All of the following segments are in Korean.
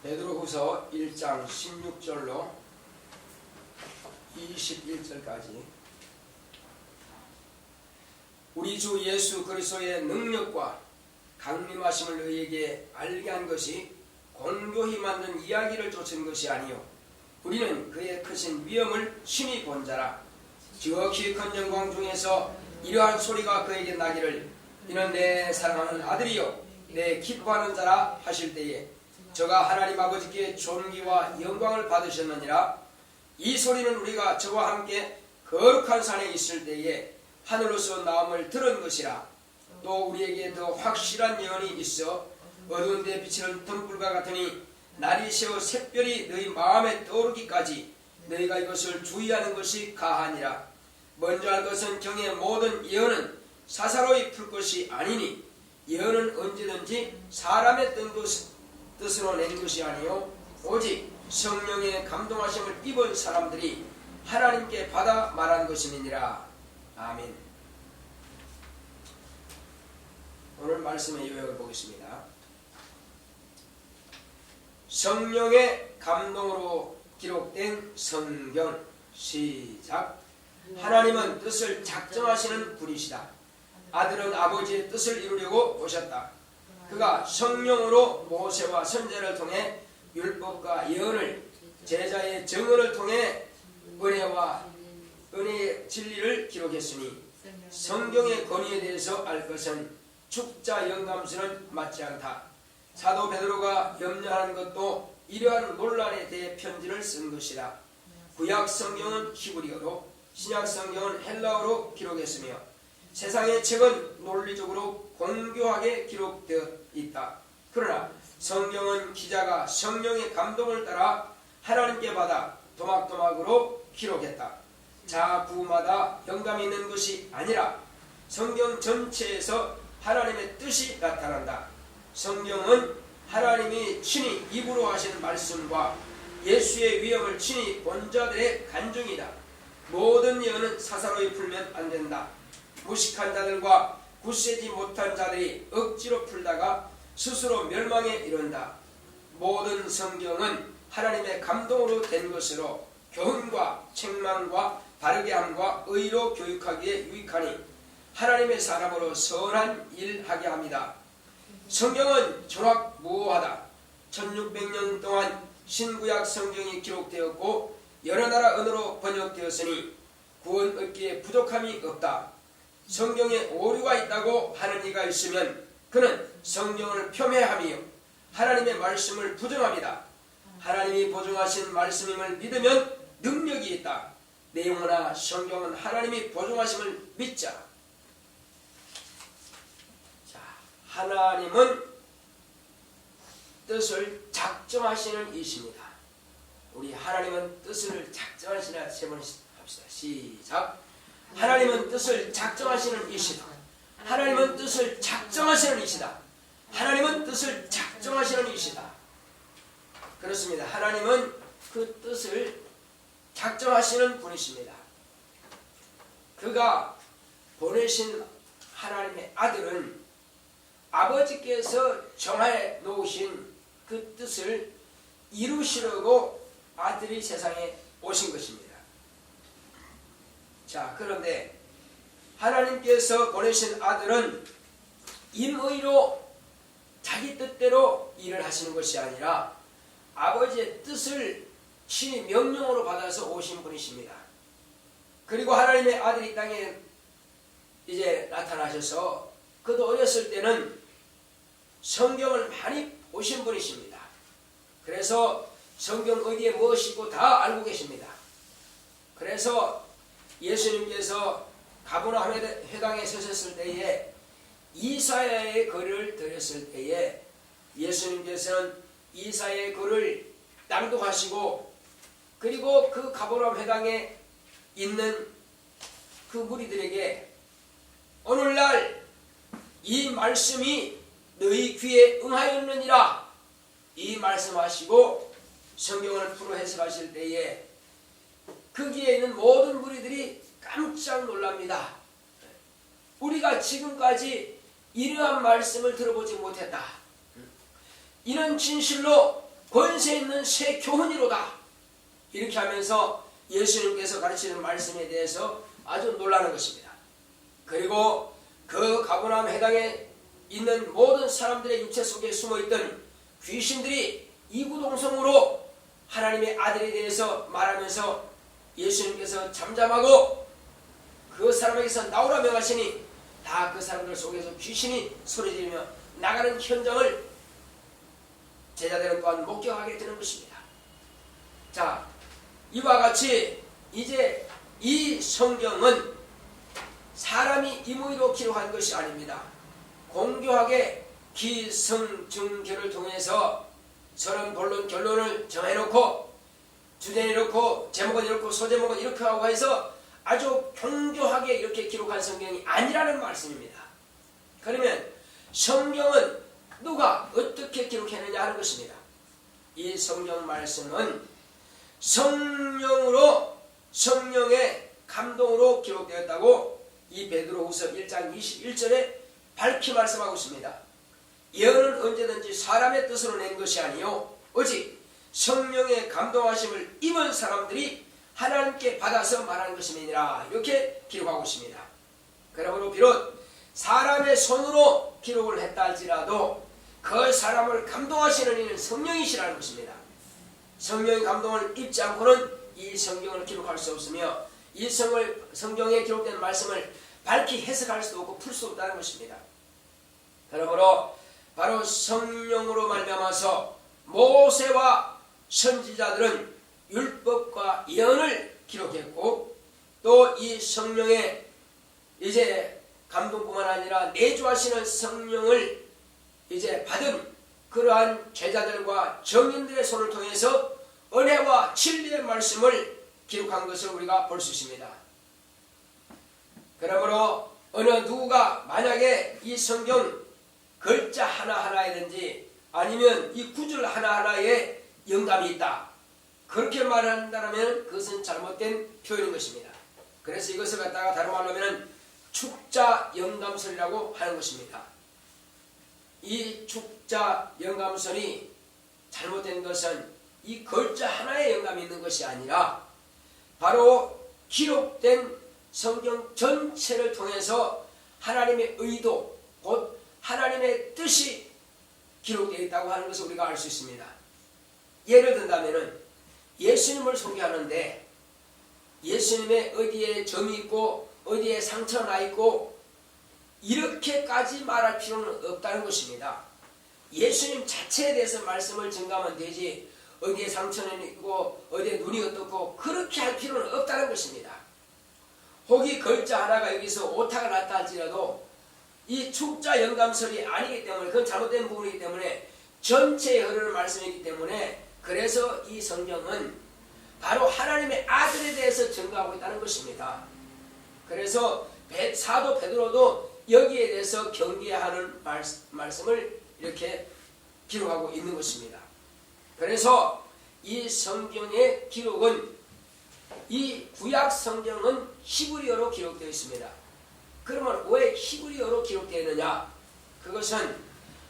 베드로후서 1장 16절로 21절까지 우리 주 예수 그리스도의 능력과 강림하심을 너희에게 알게 한 것이 공교히 만든 이야기를 쫓은 것이 아니요 우리는 그의 크신 위엄을 친히 본 자라. 지극히 큰 영광 중에서 이러한 소리가 그에게 나기를 이는 내 사랑하는 아들이요 내 기뻐하는 자라 하실 때에 저가 하나님 아버지께 존귀와 영광을 받으셨느니라. 이 소리는 우리가 저와 함께 거룩한 산에 있을 때에 하늘로서 나음을 들은 것이라. 또 우리에게 더 확실한 예언이 있어 어두운 데 비치는 등불과 같으니 날이 새어 샛별이 너희 마음에 떠오르기까지 너희가 이것을 주의하는 것이 가하니라. 먼저 할 것은 경의 모든 예언은 사사로이 풀 것이 아니니 예언은 언제든지 사람의 뜻으로 낸 것이 아니요 오직 성령의 감동하심을 입은 사람들이 하나님께 받아 말한 것임이니라. 아멘. 오늘 말씀의 요약을 보겠습니다. 성령의 감동으로 기록된 성경. 시작. 하나님은 뜻을 작정하시는 분이시다. 아들은 아버지의 뜻을 이루려고 오셨다. 그가 성령으로 모세와 선지자를 통해 율법과 예언을 제자의 증언을 통해 은혜의 진리를 기록했으니 성경의 권위에 대해서 알 것은 축자 영감수는 맞지 않다. 사도 베드로가 염려하는 것도 이러한 논란에 대해 편지를 쓴 것이다. 구약 성경은 히브리어로 신약 성경은 헬라어로 기록했으며 세상의 책은 논리적으로 공교하게 기록되어 있다. 그러나 성경은 기자가 성령의 감동을 따라 하나님께 받아 도막도막으로 기록했다. 자부마다 영감이 있는 것이 아니라 성경 전체에서 하나님의 뜻이 나타난다. 성경은 하나님이 친히 입으로 하신 말씀과 예수의 위엄을 친히 본 자들의 간증이다. 모든 예언은 사사로이 풀면 안 된다. 무식한 자들과 굳세지 못한 자들이 억지로 풀다가 스스로 멸망에 이른다. 모든 성경은 하나님의 감동으로 된 것으로 교훈과 책망과 바르게 함과 의로 교육하기에 유익하니 하나님의 사람으로 선한 일 하게 합니다. 성경은 전학무호하다. 1600년 동안 신구약 성경이 기록되었고 여러 나라 언어로 번역되었으니 구원 얻기에 부족함이 없다. 성경에 오류가 있다고 하는 이가 있으면 그는 성경을 폄훼하며 하나님의 말씀을 부정합니다. 하나님이 보증하신 말씀임을 믿으면 능력이 있다. 내 영혼아 성경은 하나님이 보증하심을 믿자. 자, 하나님은 뜻을 작정하시는 이십니다. 우리 하나님은 뜻을 작정하시나 세 번 합시다. 시작. 하나님은 뜻을 작정하시는 이시다. 하나님은 뜻을 작정하시는 이시다. 하나님은 뜻을 작정하시는 이시다. 그렇습니다. 하나님은 그 뜻을 작정하시는 분이십니다. 그가 보내신 하나님의 아들은 아버지께서 정해 놓으신 그 뜻을 이루시려고 아들이 세상에 오신 것입니다. 자, 그런데 하나님께서 보내신 아들은 임의로 자기 뜻대로 일을 하시는 것이 아니라 아버지의 뜻을 친히 명령으로 받아서 오신 분이십니다. 그리고 하나님의 아들이 땅에 이제 나타나셔서 그도 어렸을 때는 성경을 많이 보신 분이십니다. 그래서 성경 어디에 무엇이고 다 알고 계십니다. 그래서 예수님께서 가버나움 회당에 서셨을 때에 이사야의 글을 들었을 때에 예수님께서는 이사야의 글을 낭독하시고 그리고 그 가버나움 회당에 있는 그 무리들에게 오늘날 이 말씀이 너희 귀에 응하였느니라 이 말씀하시고 성경을 풀어 해석하실 때에 거기에 있는 모든 무리들이 깜짝 놀랍니다. 우리가 지금까지 이러한 말씀을 들어보지 못했다. 이는 진실로 권세 있는 새 교훈이로다. 이렇게 하면서 예수님께서 가르치는 말씀에 대해서 아주 놀라는 것입니다. 그리고 그 가버나움 해당에 있는 모든 사람들의 육체 속에 숨어있던 귀신들이 이구동성으로 하나님의 아들에 대해서 말하면서 예수님께서 잠잠하고 그 사람에게서 나오라 명하시니 다 그 사람들 속에서 귀신이 소리지르며 나가는 현장을 제자들은 또한 목격하게 되는 것입니다. 자, 이와 같이 이제 이 성경은 사람이 임의로 기록한 것이 아닙니다. 공교하게 기성증교를 통해서 서론, 본론, 결론을 정해놓고 주제 이렇고 제목은 이렇고 소제목은 이렇게 하고 해서 아주 경교하게 이렇게 기록한 성경이 아니라는 말씀입니다. 그러면 성경은 누가 어떻게 기록했느냐 하는 것입니다. 이 성경 말씀은 성령의 감동으로 기록되었다고 이 베드로후서 1장 21절에 밝히 말씀하고 있습니다. 예언은 언제든지 사람의 뜻으로 낸 것이 아니요 오직 성령의 감동하심을 입은 사람들이 하나님께 받아서 말하는 것임이니라. 이렇게 기록하고 있습니다. 그러므로 비록 사람의 손으로 기록을 했다 할지라도 그 사람을 감동하시는 이는 성령이시라는 것입니다. 성령의 감동을 입지 않고는 이 성경을 기록할 수 없으며 이 성경에 기록된 말씀을 밝히 해석할 수도 없고 풀 수 없다는 것입니다. 그러므로 바로 성령으로 말미암아서 모세와 선지자들은 율법과 예언을 기록했고 또 이 성령의 이제 감동뿐만 아니라 내주하시는 성령을 이제 받은 그러한 제자들과 정인들의 손을 통해서 은혜와 진리의 말씀을 기록한 것을 우리가 볼 수 있습니다. 그러므로 어느 누구가 만약에 이 성경 글자 하나하나에든지 아니면 이 구절 하나하나에 영감이 있다, 그렇게 말한다면 그것은 잘못된 표현인 것입니다. 그래서 이것을 갖다가 다른 말로 하면 축자 영감설이라고 하는 것입니다. 이 축자 영감설이 잘못된 것은 이 글자 하나에 영감이 있는 것이 아니라 바로 기록된 성경 전체를 통해서 하나님의 의도, 곧 하나님의 뜻이 기록되어 있다고 하는 것을 우리가 알 수 있습니다. 예를 든다면 예수님을 소개하는데 예수님의 어디에 점이 있고 어디에 상처가 나 있고 이렇게까지 말할 필요는 없다는 것입니다. 예수님 자체에 대해서 말씀을 증가하면 되지 어디에 상처는 있고 어디에 눈이 어떻고 그렇게 할 필요는 없다는 것입니다. 혹이 글자 하나가 여기서 오타가 났다 할지라도 이 축자 영감설이 아니기 때문에 그건 잘못된 부분이기 때문에 전체에 흐르는 말씀이기 때문에 그래서 이 성경은 바로 하나님의 아들에 대해서 증거하고 있다는 것입니다. 그래서 사도 베드로도 여기에 대해서 경계하는 말씀을 이렇게 기록하고 있는 것입니다. 그래서 이 성경의 기록은 이 구약 성경은 히브리어로 기록되어 있습니다. 그러면 왜 히브리어로 기록되어 있느냐? 그것은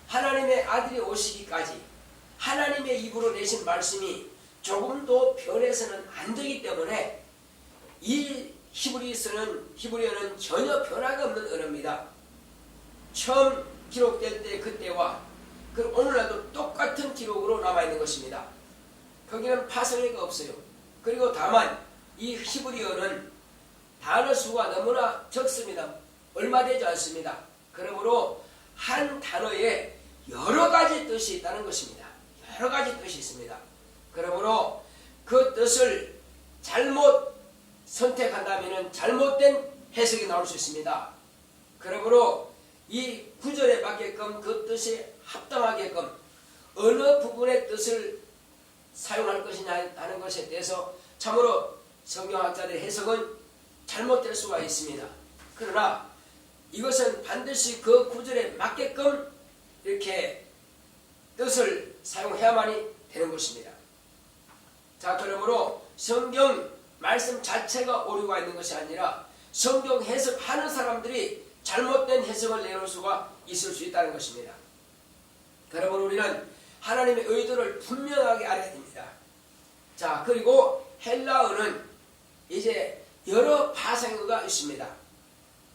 하나님의 아들이 오시기까지 하나님의 입으로 내신 말씀이 조금도 변해서는 안 되기 때문에 이 히브리어는 전혀 변화가 없는 언어입니다. 처음 기록될 때 그때와 오늘날도 똑같은 기록으로 남아있는 것입니다. 거기는 파생리가 없어요. 그리고 다만 이 히브리어는 단어 수가 너무나 적습니다. 얼마 되지 않습니다. 그러므로 한 단어에 여러 가지 뜻이 있다는 것입니다. 여러 가지 뜻이 있습니다. 그러므로 그 뜻을 잘못 선택한다면 잘못된 해석이 나올 수 있습니다. 그러므로 이 구절에 맞게끔 그 뜻에 합당하게끔 어느 부분의 뜻을 사용할 것이냐 하는 것에 대해서 참으로 성경학자들의 해석은 잘못될 수가 있습니다. 그러나 이것은 반드시 그 구절에 맞게끔 이렇게 뜻을 사용해야만이 되는 것입니다. 자, 그러므로 성경 말씀 자체가 오류가 있는 것이 아니라 성경 해석하는 사람들이 잘못된 해석을 내놓을 수가 있을 수 있다는 것입니다. 그러므로 우리는 하나님의 의도를 분명하게 알아야 됩니다. 자, 그리고 헬라어는 이제 여러 파생어가 있습니다.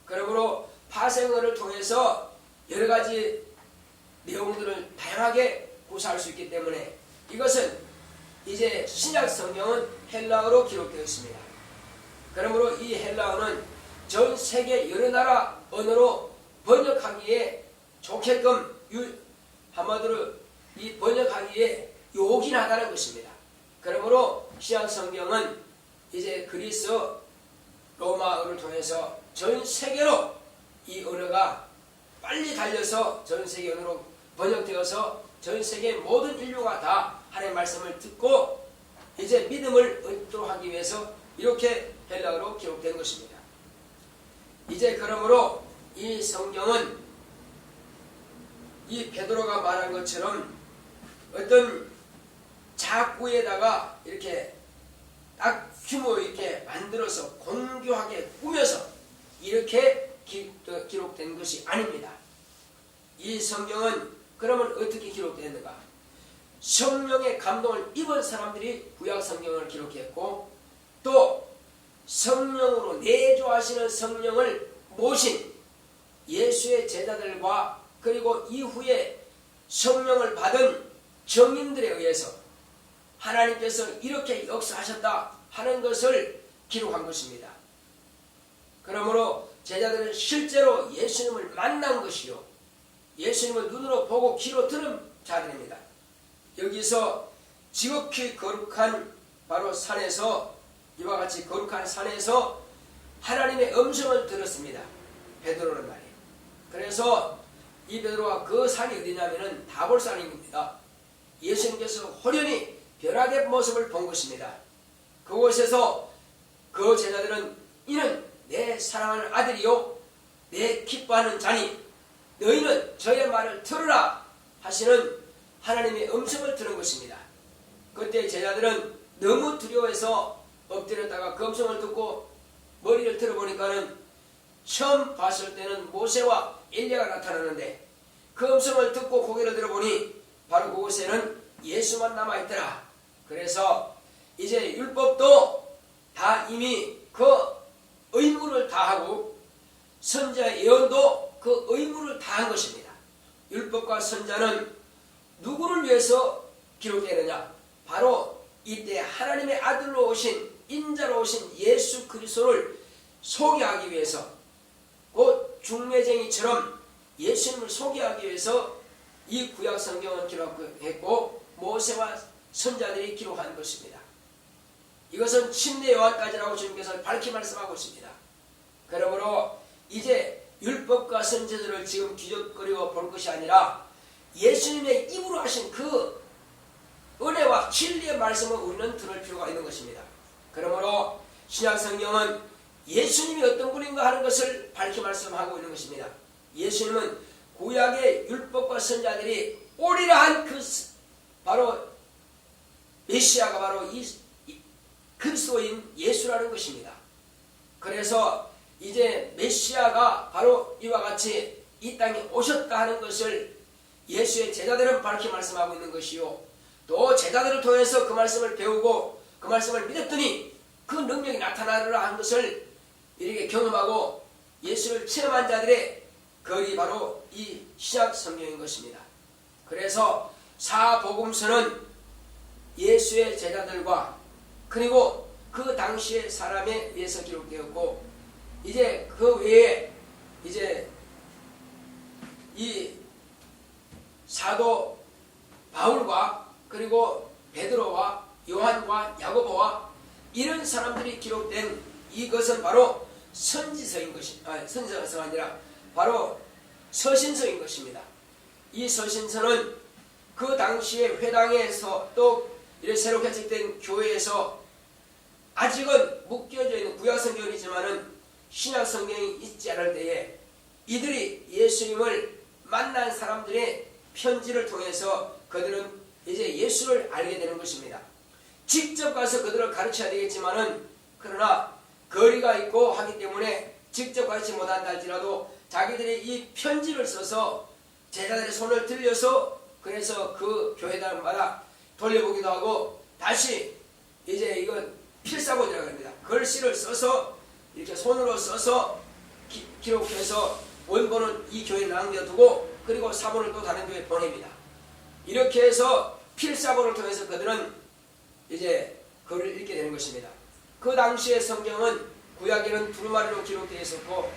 그러므로 파생어를 통해서 여러 가지 내용들을 다양하게 구사할 수 있기 때문에 이것은 이제 신약 성경은 헬라어로 기록되어 있습니다. 그러므로 이 헬라어는 전 세계 여러 나라 언어로 번역하기에 좋게끔 한마디로 이 번역하기에 요긴하다는 것입니다. 그러므로 신약 성경은 이제 그리스 로마어를 통해서 전 세계로 이 언어가 빨리 달려서 전 세계 언어로 번역되어서 전 세계 모든 인류가 다 하나님의 말씀을 듣고 이제 믿음을 얻도록 하기 위해서 이렇게 헬라어로 기록된 것입니다. 이제 그러므로 이 성경은 이 베드로가 말한 것처럼 어떤 작구에다가 이렇게 딱 규모 있게 만들어서 공교하게 꾸며서 이렇게 기록된 것이 아닙니다. 이 성경은 그러면 어떻게 기록됐는가? 성령의 감동을 입은 사람들이 구약 성경을 기록했고 또 성령으로 내주하시는 성령을 모신 예수의 제자들과 그리고 이후에 성령을 받은 정인들에 의해서 하나님께서 이렇게 역사하셨다 하는 것을 기록한 것입니다. 그러므로 제자들은 실제로 예수님을 만난 것이요 예수님을 눈으로 보고 귀로 들은 자들입니다. 여기서 지극히 거룩한 바로 산에서 이와 같이 거룩한 산에서 하나님의 음성을 들었습니다. 베드로는 말이에요. 그래서 이 베드로가 그 산이 어디냐면은 다볼산입니다. 예수님께서 호련히 변화된 모습을 본 것입니다. 그곳에서 그 제자들은 이는 내 사랑하는 아들이요 내 기뻐하는 자니 너희는 저의 말을 들으라 하시는 하나님의 음성을 들은 것입니다. 그때 제자들은 너무 두려워해서 엎드렸다가 그 음성을 듣고 머리를 들어보니까는 처음 봤을 때는 모세와 엘리야가 나타나는데 그 음성을 듣고 고개를 들어보니 바로 그곳에는 예수만 남아있더라. 그래서 이제 율법도 다 이미 그 의무를 다하고 선지자의 예언도 그 의무를 다한 것입니다. 율법과 선지자는 누구를 위해서 기록되느냐? 바로 이때 하나님의 아들로 오신 인자로 오신 예수 그리스도를 소개하기 위해서 곧 중매쟁이처럼 예수님을 소개하기 위해서 이 구약 성경을 기록했고 모세와 선자들이 기록한 것입니다. 이것은 침례 요한까지라고 주님께서 밝히 말씀하고 있습니다. 그러므로 이제 율법과 선지자들을 지금 뒤적거리고 볼 것이 아니라 예수님의 입으로 하신 그 은혜와 진리의 말씀을 우리는 들을 필요가 있는 것입니다. 그러므로 신약 성경은 예수님이 어떤 분인가 하는 것을 밝히 말씀하고 있는 것입니다. 예수님은 구약의 율법과 선지자들이 오리라 한 그 바로 메시아가 바로 이 그리스도인 예수라는 것입니다. 그래서 이제 메시아가 바로 이와 같이 이 땅에 오셨다 하는 것을 예수의 제자들은 밝히 말씀하고 있는 것이요 또 제자들을 통해서 그 말씀을 배우고 그 말씀을 믿었더니 그 능력이 나타나리라 한 것을 이렇게 경험하고 예수를 체험한 자들의 글이 바로 이 신약 성경인 것입니다. 그래서 사복음서는 예수의 제자들과 그리고 그 당시의 사람에 의해서 기록되었고 이제 그 외에 이제 이 사도 바울과 그리고 베드로와 요한과 야고보와 이런 사람들이 기록된 이것은 바로 선지서인 것입니다. 선지서가 아니라 바로 서신서인 것입니다. 이 서신서는 그 당시에 회당에서 또 이렇게 새로 개척된 교회에서 아직은 묶여져 있는 구약 성경이지만은 신약 성경이 있지 않을 때에 이들이 예수님을 만난 사람들의 편지를 통해서 그들은 이제 예수를 알게 되는 것입니다. 직접 가서 그들을 가르쳐야 되겠지만은 그러나 거리가 있고 하기 때문에 직접 가르치지 못한다 할지라도 자기들이 이 편지를 써서 제자들의 손을 들려서 그래서 그 교회당마다 돌려보기도 하고 다시 이제 이건 필사본이라고 합니다. 글씨를 써서 이렇게 손으로 써서 기록해서 원본은 이 교회에 남겨두고 그리고 사본을 또 다른 교회에 보냅니다. 이렇게 해서 필사본을 통해서 그들은 이제 글을 읽게 되는 것입니다. 그 당시의 성경은 구약에는 두루마리로 기록되어 있었고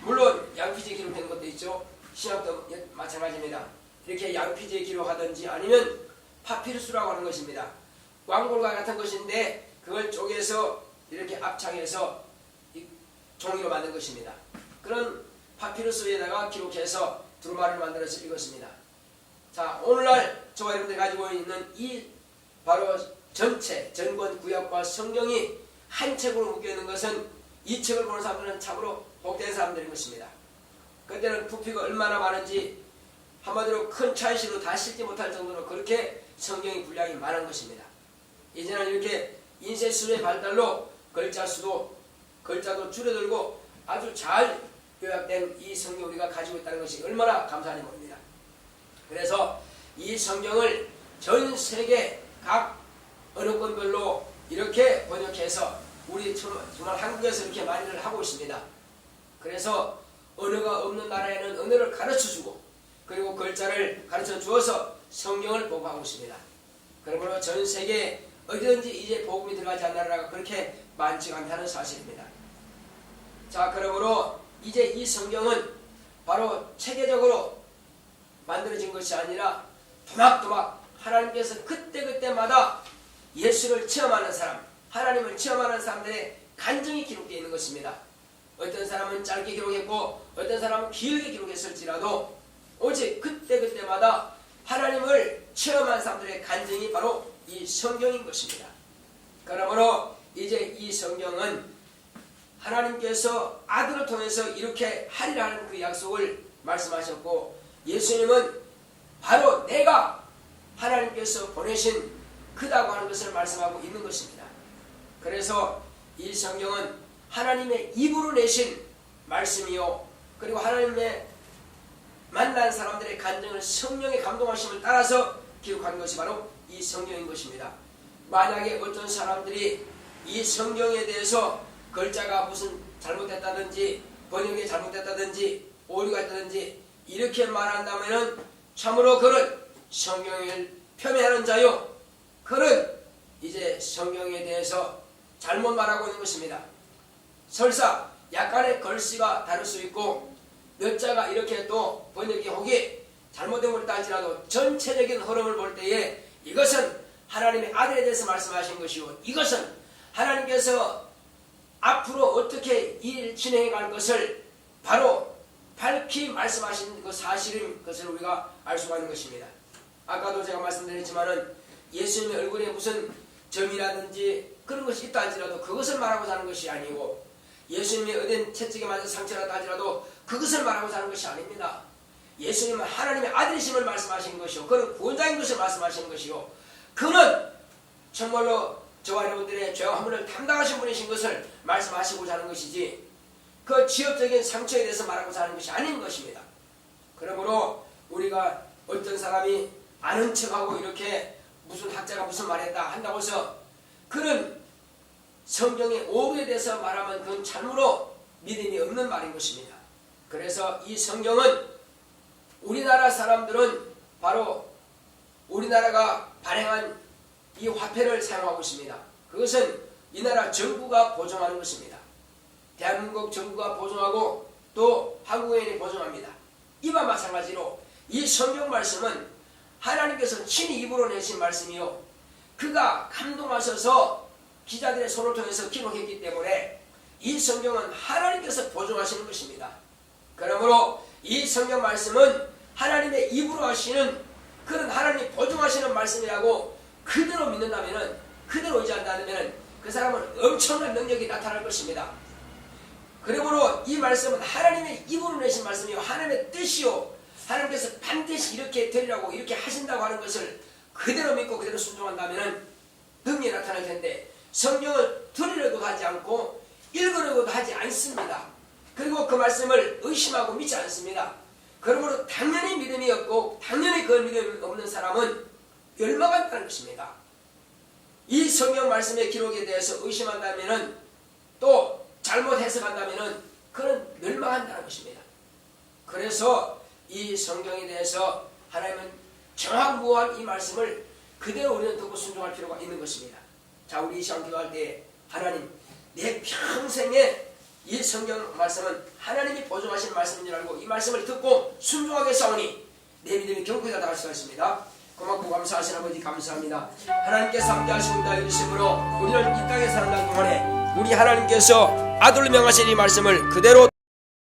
물론 양피지에 기록된 것도 있죠. 신약도 마찬가지입니다. 이렇게 양피지에 기록하든지 아니면 파피루스라고 하는 것입니다. 광골과 같은 것인데 그걸 쪼개서 이렇게 압착해서 종이로 만든 것입니다. 그런 파피루스에다가 기록해서 두루마리를 만들어서 읽었습니다. 자, 오늘날 저와 여러분들이 가지고 있는 이 바로 전체 전권 구약과 성경이 한 책으로 묶여있는 것은 이 책을 보는 사람들은 참으로 복된 사람들인 것입니다. 그때는 부피가 얼마나 많은지 한마디로 큰 찬시로 다 싣지 못할 정도로 그렇게 성경의 분량이 많은 것입니다. 이제는 이렇게 인쇄술의 발달로 글자도 줄어들고 아주 잘 요약된 이 성경 우리가 가지고 있다는 것이 얼마나 감사한지 모릅니다. 그래서 이 성경을 전 세계 각 언어권별로 이렇게 번역해서 우리 정말 한국에서 이렇게 많이들 하고 있습니다. 그래서 언어가 없는 나라에는 언어를 가르쳐주고 그리고 글자를 가르쳐 주어서 성경을 보고하고 있습니다. 그러므로 전 세계 어디든지 이제 복음이 들어가지 않는 나라가 그렇게 많지가 않다는 사실입니다. 자, 그러므로 이제 이 성경은 바로 체계적으로 만들어진 것이 아니라 토막토막 하나님께서 그때그때마다 예수를 체험하는 사람, 하나님을 체험하는 사람들의 간증이 기록되어 있는 것입니다. 어떤 사람은 짧게 기록했고 어떤 사람은 길게 기록했을지라도 오직 그때그때마다 하나님을 체험한 사람들의 간증이 바로 이 성경인 것입니다. 그러므로 이제 이 성경은 하나님께서 아들을 통해서 이렇게 하리라 하는 그 약속을 말씀하셨고 예수님은 바로 내가 하나님께서 보내신 그다고 하는 것을 말씀하고 있는 것입니다. 그래서 이 성경은 하나님의 입으로 내신 말씀이요 그리고 하나님의 만난 사람들의 간증을 성령의 감동하심을 따라서 기록한 것이 바로 이 성경인 것입니다. 만약에 어떤 사람들이 이 성경에 대해서 글자가 무슨 잘못됐다든지 번역이 잘못됐다든지 오류가 있다든지 이렇게 말한다면 참으로 그는 성경을 폄훼하는 자요 그는 이제 성경에 대해서 잘못 말하고 있는 것입니다. 설사 약간의 글씨가 다를 수 있고 몇 자가 이렇게 또 번역이 혹이 잘못된 것이다 할지라도 전체적인 흐름을 볼 때에 이것은 하나님의 아들에 대해서 말씀하신 것이고 이것은 하나님께서 앞으로 어떻게 일 진행해 갈 것을 바로 밝히 말씀하신 그 사실인 것을 우리가 알 수가 있는 것입니다. 아까도 제가 말씀드렸지만은 예수님의 얼굴에 무슨 점이라든지 그런 것이 있다 할지라도 그것을 말하고자 하는 것이 아니고 예수님의 어떤 채찍에 맞은 상처라도 할지라도 그것을 말하고자 하는 것이 아닙니다. 예수님은 하나님의 아들이심을 말씀하신 것이요 그는 구원자인 것을 말씀하신 것이요 그는 정말로 저와 여러분들의 죄와 허물을 담당하신 분이신 것을 말씀하시고자 하는 것이지 그 지역적인 상처에 대해서 말하고자 하는 것이 아닌 것입니다. 그러므로 우리가 어떤 사람이 아는 척하고 이렇게 무슨 학자가 무슨 말했다 한다고 해서 그런 성경의 오류에 대해서 말하면 그건 참으로 믿음이 없는 말인 것입니다. 그래서 이 성경은 우리나라 사람들은 바로 우리나라가 발행한 이 화폐를 사용하고 있습니다. 그것은 이 나라 정부가 보증하는 것입니다. 대한민국 정부가 보증하고 또 한국인이 보증합니다. 이와 마찬가지로 이 성경 말씀은 하나님께서 친히 입으로 내신 말씀이요 그가 감동하셔서 기자들의 손을 통해서 기록했기 때문에 이 성경은 하나님께서 보증하시는 것입니다. 그러므로 이 성경 말씀은 하나님의 입으로 하시는 그런 하나님이 보증하시는 말씀이라고 그대로 믿는다면 그대로 의지한다면 그 사람은 엄청난 능력이 나타날 것입니다. 그러므로 이 말씀은 하나님의 입으로 내신 말씀이요 하나님의 뜻이요 하나님께서 반드시 이렇게 되리라고 이렇게 하신다고 하는 것을 그대로 믿고 그대로 순종한다면 능력이 나타날 텐데 성경을 들으려고 하지 않고 읽으려고도 하지 않습니다. 그리고 그 말씀을 의심하고 믿지 않습니다. 그러므로 당연히 믿음이 믿음이 없고 당연히 그 믿음이 없는 사람은 멸망한다는 것입니다. 이 성경 말씀의 기록에 대해서 의심한다면 또 잘못 해석한다면 그는 멸망한다는 것입니다. 그래서 이 성경에 대해서 하나님은 정확무한 이 말씀을 그대로 우리는 듣고 순종할 필요가 있는 것입니다. 자, 우리 이 시간 기도할 때 하나님, 내 평생에 이 성경 말씀은 하나님이 보존하신 말씀인 줄 알고 이 말씀을 듣고 순종하게 싸우니 내 믿음이 경고에 나갈 수가 있습니다. 고맙고 감사하신 아버지 감사합니다. 하나님께서 함께 하시고 있다 이르심으로 우리는 이 땅에 사는 동안에 우리 하나님께서 아들로 명하신 이 말씀을 그대로